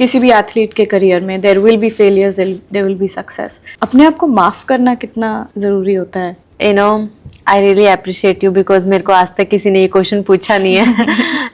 किसी भी एथलीट के करियर में there will be failures, there will be success. अपने आप को माफ करना कितना जरूरी होता है? You know, I really appreciate you because मेरे को आज तक किसी ने ये क्वेश्चन पूछा नहीं है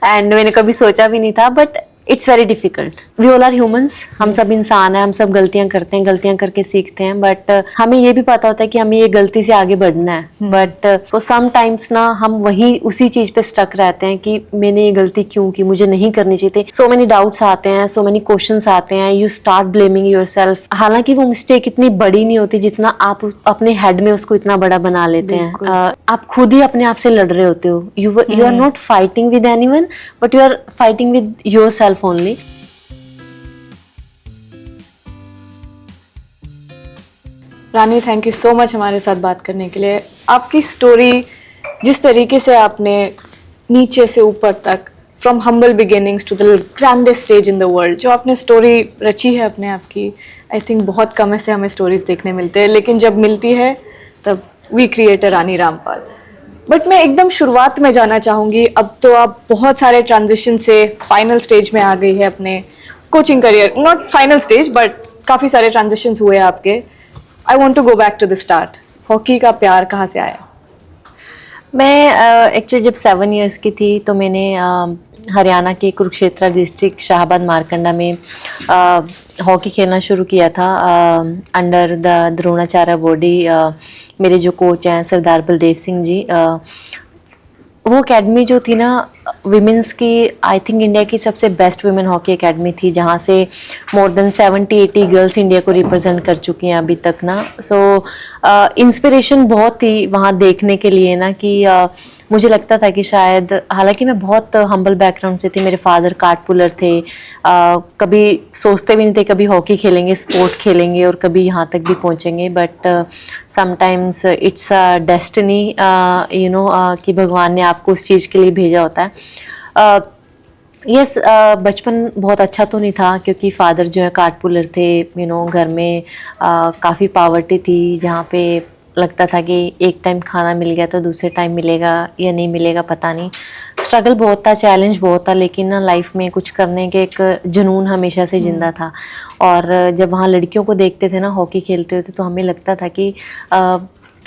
एंड मैंने कभी सोचा भी नहीं था, but it's very difficult. We all are humans, हम सब इंसान हैं, हम सब गलतियां करते हैं, गलतियां करके सीखते हैं, बट हमें ये भी पता होता है कि हमें ये गलती से आगे बढ़ना है। बट फॉर सम टाइम्स ना हम वही उसी चीज पे स्टक रहते हैं कि मैंने ये गलती क्यों की, मुझे नहीं करनी चाहिए थी। सो मेनी डाउट्स आते हैं, सो मेनी क्वेश्चंस आते हैं, यू स्टार्ट ब्लेमिंग योरसेल्फ। हालांकि वो मिस्टेक इतनी बड़ी नहीं होती जितना आप अपने हेड में उसको इतना बड़ा बना लेते हैं। आप खुद ही अपने आप से लड़ रहे होते हो। You are not fighting with anyone, but you are fighting with yourself only. Rani, thank you so much हमारे साथ बात करने के लिए। आपकी स्टोरी, जिस तरीके से आपने नीचे से ऊपर तक, from humble beginnings to the grandest stage in the world, जो आपने स्टोरी रची है अपने आप की, आई थिंक बहुत कम ऐसे हमें स्टोरीज देखने मिलते हैं, लेकिन जब मिलती है तब we create a Rani Rampal. But मैं एकदम शुरुआत में जाना चाहूँगी। अब तो आप बहुत सारे ट्रांजिशन से फाइनल स्टेज में आ गई है अपने coaching career. Not final stage, but काफ़ी सारे ट्रांजिशंस हुए आपके। I want to go back to the start. Hockey का प्यार कहाँ से आया? मैं एक्चुअली जब 7 इयर्स की थी तो मैंने हरियाणा के कुरुक्षेत्र डिस्ट्रिक्ट शाहबाद मारकंडा में हॉकी खेलना शुरू किया था अंडर द द्रोणाचार्य बॉडी। मेरे जो कोच हैं सरदार बलदेव सिंह जी, वो एकेडमी जो थी ना विमेंस की, आई थिंक इंडिया की सबसे बेस्ट वुमेन हॉकी एकेडमी थी, जहाँ से मोर देन 70-80 गर्ल्स इंडिया को रिप्रेजेंट कर चुकी हैं अभी तक ना। सो इंस्पिरेशन बहुत थी वहाँ देखने के लिए ना कि मुझे लगता था कि शायद, हालांकि मैं बहुत हम्बल बैकग्राउंड से थी, मेरे फादर कार्ट पुलर थे, कभी सोचते भी नहीं थे कभी हॉकी खेलेंगे, स्पोर्ट खेलेंगे और कभी यहाँ तक भी पहुँचेंगे। But sometimes it's a destiny, you know, कि भगवान ने आपको उस चीज़ के लिए भेजा होता है। यस, बचपन बहुत अच्छा तो नहीं था क्योंकि फादर जो है कार्ट पुलर थे, यू नो, घर में काफ़ी पॉवर्टी थी, जहाँ पे लगता था कि एक टाइम खाना मिल गया तो दूसरे टाइम मिलेगा या नहीं मिलेगा पता नहीं। स्ट्रगल बहुत था, चैलेंज बहुत था, लेकिन ना लाइफ में कुछ करने के एक जुनून हमेशा से जिंदा था। और जब वहाँ लड़कियों को देखते थे ना हॉकी खेलते हुए तो हमें लगता था कि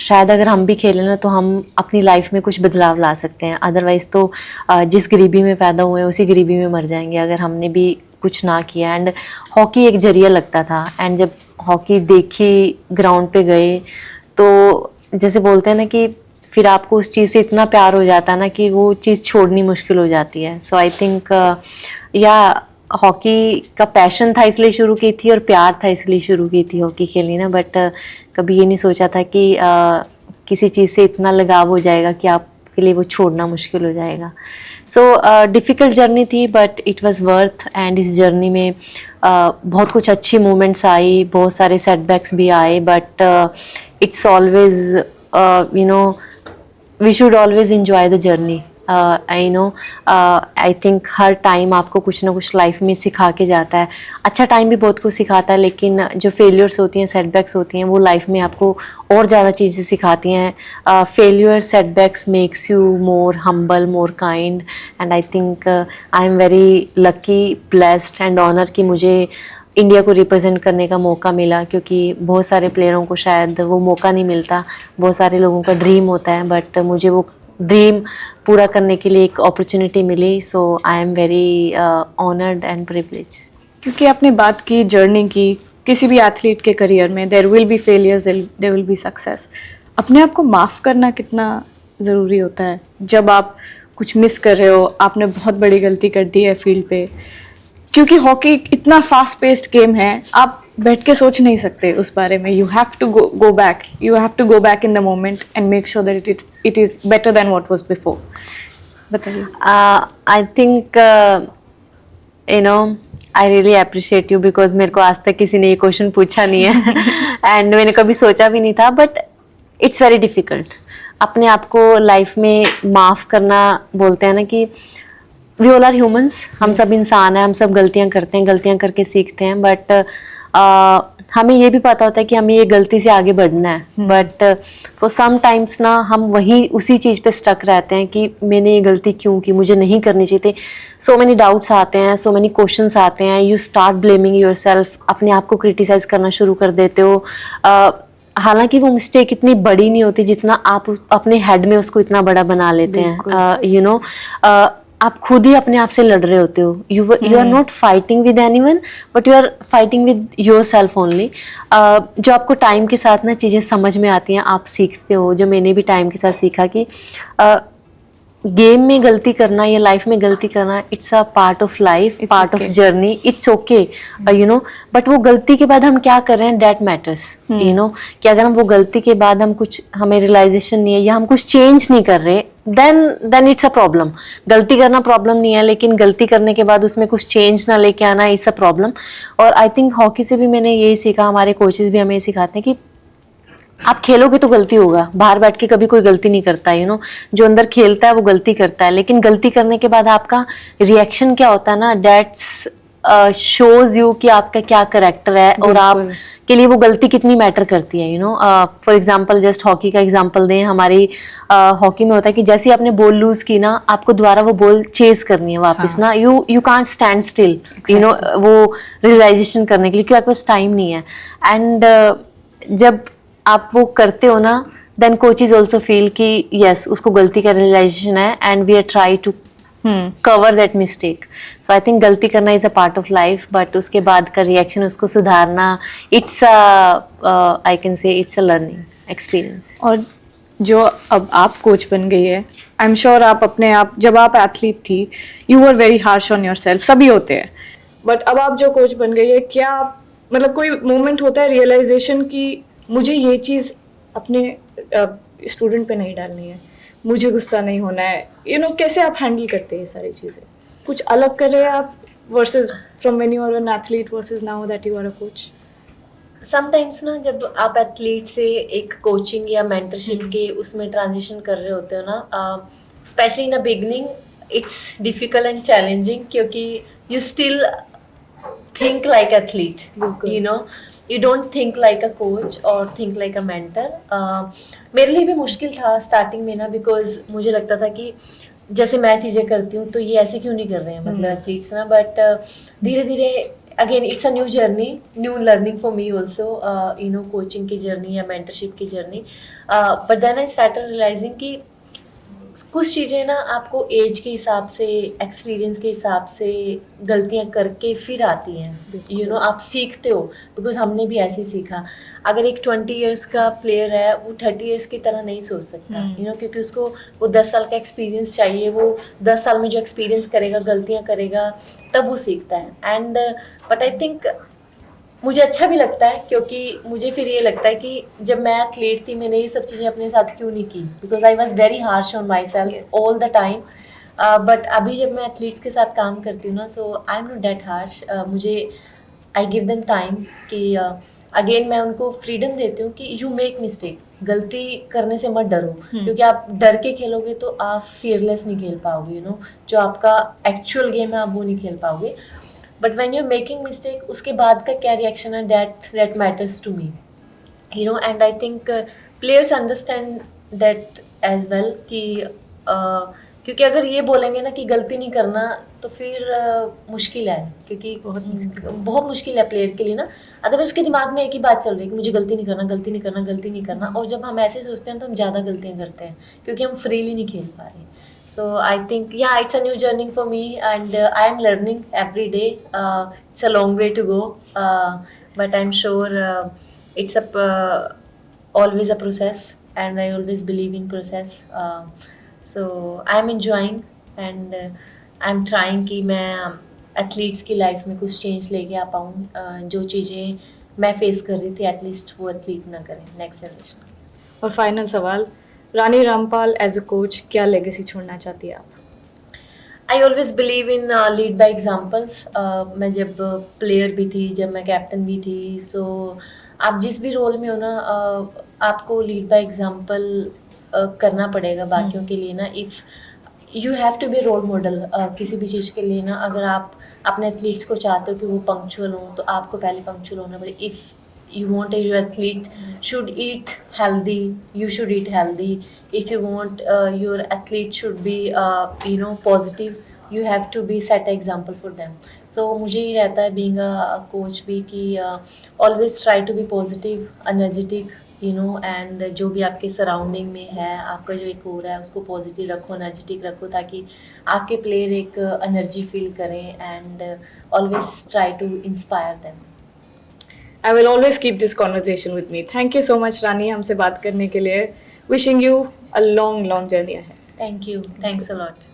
शायद अगर हम भी खेलें ना तो हम अपनी लाइफ में कुछ बदलाव ला सकते हैं। अदरवाइज़ तो जिस गरीबी में पैदा हुए उसी गरीबी में मर जाएंगे अगर हमने भी कुछ ना किया। एंड हॉकी एक जरिया लगता था। एंड जब हॉकी देखी, ग्राउंड पे गए, तो जैसे बोलते हैं ना कि फिर आपको उस चीज़ से इतना प्यार हो जाता है ना कि वो चीज़ छोड़नी मुश्किल हो जाती है। सो आई थिंक या हॉकी का पैशन था इसलिए शुरू की थी और प्यार था इसलिए शुरू की थी हॉकी खेलनी ना। बट कभी ये नहीं सोचा था कि किसी चीज़ से इतना लगाव हो जाएगा कि आपके लिए वो छोड़ना मुश्किल हो जाएगा। सो डिफ़िकल्ट जर्नी थी but it was worth. And इस जर्नी में बहुत कुछ अच्छी मोमेंट्स आई, बहुत सारे सेटबैक्स भी आए, but it's always, you know, we should always enjoy the journey. I know, I think हर टाइम आपको कुछ ना कुछ लाइफ में सिखा के जाता है। अच्छा टाइम भी बहुत कुछ सिखाता है, लेकिन जो फेलियर्स होती हैं, सेटबैक्स होती हैं, वो लाइफ में आपको और ज़्यादा चीज़ें सिखाती हैं। Failure, setbacks makes you more humble, more kind. And I think I am very lucky, blessed and honour कि मुझे इंडिया को रिप्रेजेंट करने का मौका मिला, क्योंकि बहुत सारे प्लेयरों को शायद वो मौका नहीं मिलता। बहुत सारे लोगों का ड्रीम होता है, बट मुझे वो ड्रीम पूरा करने के लिए एक अपॉर्चुनिटी मिली। So I am very honoured and privilege. क्योंकि आपने बात की जर्नी की, किसी भी एथलीट के करियर में there will be failures, there will be success. अपने आप को माफ़ करना कितना ज़रूरी होता है जब आप कुछ मिस कर रहे हो, आपने बहुत बड़ी गलती कर दी है फील्ड पे। क्योंकि हॉकी इतना फास्ट पेस्ड गेम है, आप बैठ के सोच नहीं सकते उस बारे में। You have to go back, you have to go back in the moment and make sure that it is better than what was before. बताइए। I think, you know, I really appreciate you because मेरे को आज तक किसी ने ये question पूछा नहीं है एंड मैंने कभी सोचा भी नहीं था। बट इट्स वेरी डिफ़िकल्ट अपने आप को लाइफ में माफ़ करना। बोलते हैं ना कि वी ऑल आर ह्यूमंस, हम सब इंसान हैं, हम सब गलतियां करते हैं, गलतियां करके सीखते हैं। बट हमें ये भी पता होता है कि हमें ये गलती से आगे बढ़ना है, बट फॉर सम टाइम्स ना हम वही उसी चीज़ पे स्टक रहते हैं कि मैंने ये गलती क्यों की, मुझे नहीं करनी चाहिए थी। सो मेनी डाउट्स आते हैं, सो मेनी क्वेश्चंस आते हैं, यू स्टार्ट ब्लेमिंग योरसेल्फ, अपने आप को क्रिटिसाइज करना शुरू कर देते हो। हालांकि वो मिस्टेक इतनी बड़ी नहीं होती जितना आप अपने हेड में उसको इतना बड़ा बना लेते हैं। यू नो आप खुद ही अपने आप से लड़ रहे होते हो। You are not fighting with anyone, but you are fighting with yourself only. जो आपको टाइम के साथ ना चीज़ें समझ में आती हैं, आप सीखते हो। जो मैंने भी टाइम के साथ सीखा कि गेम में गलती करना या लाइफ में गलती करना, it's a part of life, part of journey, it's okay, you know. But वो गलती के बाद हम क्या कर रहे हैं, दैट मैटर्स, यू नो। कि अगर हम वो गलती के बाद हम कुछ, हमें रियलाइजेशन नहीं है या हम कुछ चेंज नहीं कर रहे, देन इट्स अ प्रॉब्लम। गलती करना प्रॉब्लम नहीं है, लेकिन गलती करने के बाद उसमें कुछ चेंज ना लेके आना, इट्स अ प्रॉब्लम। और आई थिंक हॉकी से भी मैंने यही सीखा, हमारे कोचेस भी हमें ये सिखाते हैं कि आप खेलोगे तो गलती होगा, बाहर बैठ के कभी कोई गलती नहीं करता, यू नो। जो अंदर खेलता है वो गलती करता है, लेकिन गलती करने के बाद आपका रिएक्शन क्या होता है ना, दैट्स शोज यू कि आपका क्या करेक्टर है और आप के लिए वो गलती कितनी मैटर करती है, you no. For example just hockey का एग्जांपल दें, हमारी हॉकी में होता है कि जैसे ही आपने बॉल लूज की ना, आपको दोबारा वो बॉल चेज करनी है वापस ना, you can't stand still, you know, वो रियलाइजेशन करने के लिए, क्योंकि आपके पास टाइम नहीं है। एंड जब आप वो करते हो ना, देन कोचेज ऑल्सो फील कि यस, उसको गलती का रियलाइजेशन है and we are try to cover that mistake. So I think गलती करना is a part of life, but उसके बाद का रिएक्शन, उसको सुधारना, it's I can say it's a learning experience. और जो अब आप कोच बन गई है, आई एम श्योर आप अपने आप, जब आप एथलीट थी, you were very harsh on your self, सभी होते हैं, बट अब आप जो कोच बन गई है, क्या आप, मतलब कोई मोमेंट होता है रियलाइजेशन की मुझे ये चीज़ अपने स्टूडेंट पे नहीं डालनी है, मुझे गुस्सा नहीं होना है, यू नो, कैसे आप हैंडल करते हैं ये सारी चीज़ें? कुछ अलग कर रहे हैं आप versus from when you are an athlete versus now that you are a coach? Sometimes ना, जब आप एथलीट से एक कोचिंग या मेंटरशिप के उसमें ट्रांजिशन कर रहे होते हो ना, specially in a beginning, it's difficult and challenging, क्योंकि you still think like athlete, you know, you don't think like a coach or think like a mentor. मेरे लिए भी मुश्किल था स्टार्टिंग में ना, बिकॉज मुझे लगता था कि जैसे मैं चीज़ें करती हूँ तो ये ऐसे क्यों नहीं कर रहे हैं, मतलब एथलीट्स ना। बट धीरे धीरे again it's a new journey, new learning for me also, you know, coaching की जर्नी या मेंटरशिप की journey. But then I started realising कि कुछ चीज़ें ना आपको एज के हिसाब से, एक्सपीरियंस के हिसाब से गलतियां करके फिर आती हैं, यू नो, आप सीखते हो। बिकॉज हमने भी ऐसे ही सीखा। अगर एक 20 इयर्स का प्लेयर है, वो 30 इयर्स की तरह नहीं सोच सकता, यू नो, क्योंकि उसको वो 10 साल का एक्सपीरियंस चाहिए। वो 10 साल में जो एक्सपीरियंस करेगा, गलतियां करेगा, तब वो सीखता है। एंड बट आई थिंक मुझे अच्छा भी लगता है, क्योंकि मुझे फिर ये लगता है कि जब मैं एथलीट थी, मैंने ये सब चीज़ें अपने साथ क्यों नहीं की, because I was very harsh on my self all the time. But अभी जब मैं एथलीट्स के साथ काम करती हूँ ना, so I am not that harsh. मुझे आई गिव देम टाइम कि अगेन मैं उनको फ्रीडम देती हूँ कि यू मेक मिस्टेक, गलती करने से मत डरो, क्योंकि आप डर के खेलोगे तो आप फियरलेस नहीं खेल पाओगे, यू नो, जो आपका एक्चुअल गेम है आप वो नहीं खेल पाओगे। But when you are making mistake, उसके बाद का क्या रिएक्शन है, that matters to me, you know. And I think players understand that as well कि क्योंकि अगर ये बोलेंगे ना कि गलती नहीं करना, तो फिर मुश्किल है, क्योंकि बहुत मुश्किल है प्लेयर के लिए ना। अगर उसके दिमाग में एक ही बात चल रही है कि मुझे गलती नहीं करना, गलती नहीं करना, गलती नहीं करना, और जब हम ऐसे सोचते हैं तो हम ज़्यादा गलतियाँ करते हैं, क्योंकि हम फ्रीली नहीं खेल पा रहे। So I think, yeah, it's a new journey for me, and I am learning every day. It's a long way to go, but I'm sure it's always a process, and I always believe in process. So I'm enjoying, and I'm trying कि मैं athletes की life में कुछ change लेके आ पाऊँ, जो चीज़ें मैं फेस कर रही थी एटलीस्ट वो एथलीट ना करें नेक्स्ट जनरेशन। और फाइनल सवाल, Rani Rampal as a coach क्या लेगेसी छोड़ना चाहती है आप? I always believe in lead by examples. मैं जब प्लेयर भी थी, जब मैं कैप्टन भी थी, सो आप जिस भी रोल में हो ना, आपको लीड बाई एग्जाम्पल करना पड़ेगा बाकियों के लिए ना। If you have to be role model किसी भी चीज़ के लिए ना। अगर आप अपने एथलीट्स को चाहते हो कि वो पंक्चुअल हो, तो आपको पहले पंक्चुअल होना पड़ेगा। If you want your athlete should eat healthy, you should eat healthy. If you want your athlete should be positive, you have to be set example for them. So मुझे ये रहता है being a coach भी कि always try to be positive, energetic, and जो भी आपके surrounding में है, आपका जो एक हो रहा है उसको पॉजिटिव रखो, एनर्जेटिक रखो, ताकि आपके प्लेयर एक एनर्जी फील करें and always try to inspire them. I will always keep this conversation with me. Thank you so much, रानी, हमसे बात करने के लिए. Wishing you a long, long journey ahead. Thank you, thanks a lot.